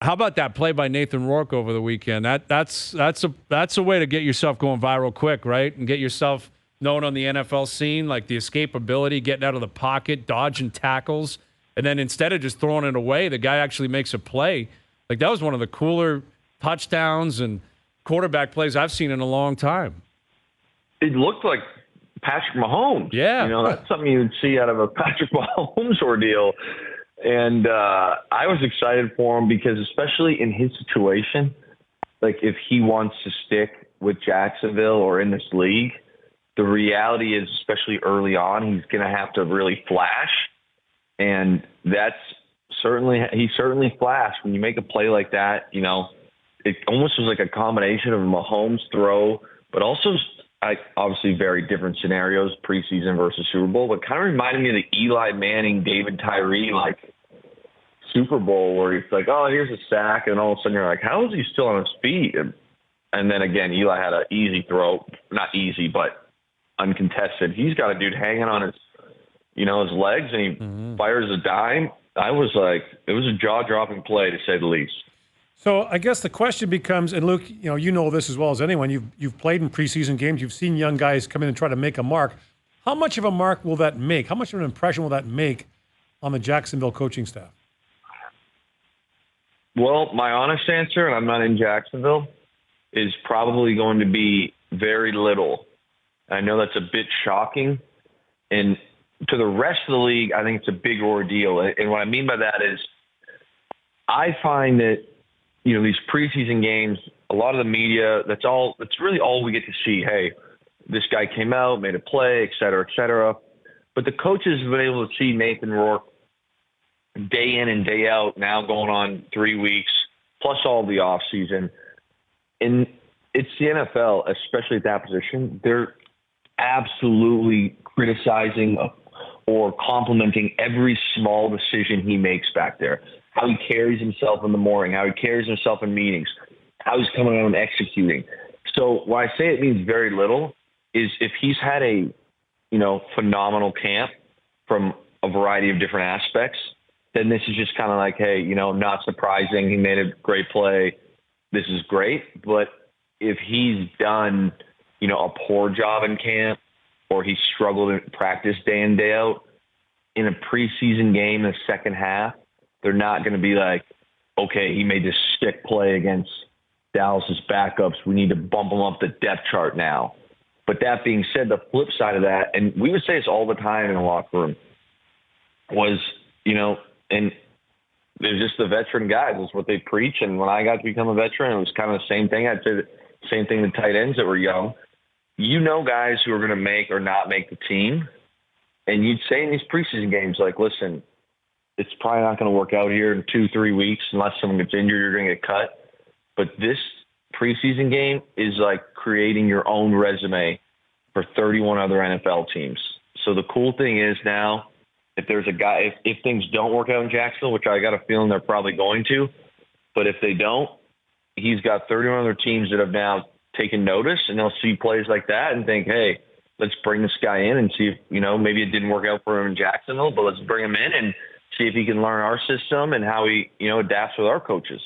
How about that play by Nathan Rourke over the weekend? That's a way to get yourself going viral quick, right? And get yourself known on the NFL scene, like the escapability, getting out of the pocket, dodging tackles, and then instead of just throwing it away, the guy actually makes a play. Like, that was one of the cooler touchdowns and quarterback plays I've seen in a long time. It looked like Patrick Mahomes. Yeah. That's something you would see out of a Patrick Mahomes ordeal. And I was excited for him because, especially in his situation, like if he wants to stick with Jacksonville or in this league, the reality is, especially early on, he's going to have to really flash. And he certainly flashed. When you make a play like that, it almost was like a combination of a Mahomes throw, but also obviously very different scenarios, preseason versus Super Bowl, but kind of reminded me of the Eli Manning, David Tyree, Super Bowl, where he's like, oh, here's a sack, and all of a sudden you're like, how is he still on his feet? And then again, Eli had an easy throw, not easy, but uncontested. He's got a dude hanging on his legs, and he fires a dime. I was like, it was a jaw-dropping play, to say the least. So I guess the question becomes, and Luke, you know this as well as anyone. You've played in preseason games. You've seen young guys come in and try to make a mark. How much of a mark will that make? How much of an impression will that make on the Jacksonville coaching staff? Well, my honest answer, and I'm not in Jacksonville, is probably going to be very little. I know that's a bit shocking. And to the rest of the league, I think it's a big ordeal. And what I mean by that is I find that, these preseason games, a lot of the media, that's really all we get to see. Hey, this guy came out, made a play, et cetera, et cetera. But the coaches have been able to see Nathan Rourke day in and day out, now going on 3 weeks, plus all the offseason. And it's the NFL, especially at that position. They're absolutely criticizing or complimenting every small decision he makes back there. How he carries himself in the morning, how he carries himself in meetings, how he's coming out and executing. So when I say it means very little is if he's had a, phenomenal camp from a variety of different aspects, then this is just kind of like, hey, not surprising. He made a great play. This is great. But if he's done, a poor job in camp or he struggled in practice day in, day out, in a preseason game in the second half, they're not going to be like, okay, he made this stick play against Dallas's backups. We need to bump him up the depth chart now. But that being said, the flip side of that, and we would say this all the time in the locker room, was, and there's just the veteran guys. That's what they preach. And when I got to become a veteran, it was kind of the same thing. I'd say the same thing to tight ends that were young. Guys who are going to make or not make the team. And you'd say in these preseason games, like, listen, it's probably not going to work out here in 2-3 weeks unless someone gets injured, you're going to get cut. But this preseason game is like creating your own resume for 31 other NFL teams. So the cool thing is now, if there's a guy, if things don't work out in Jacksonville, which I got a feeling they're probably going to, but if they don't, he's got 31 other teams that have now taken notice, and they'll see plays like that and think, hey, let's bring this guy in and see if, maybe it didn't work out for him in Jacksonville, but let's bring him in and see if he can learn our system and how he, adapts with our coaches.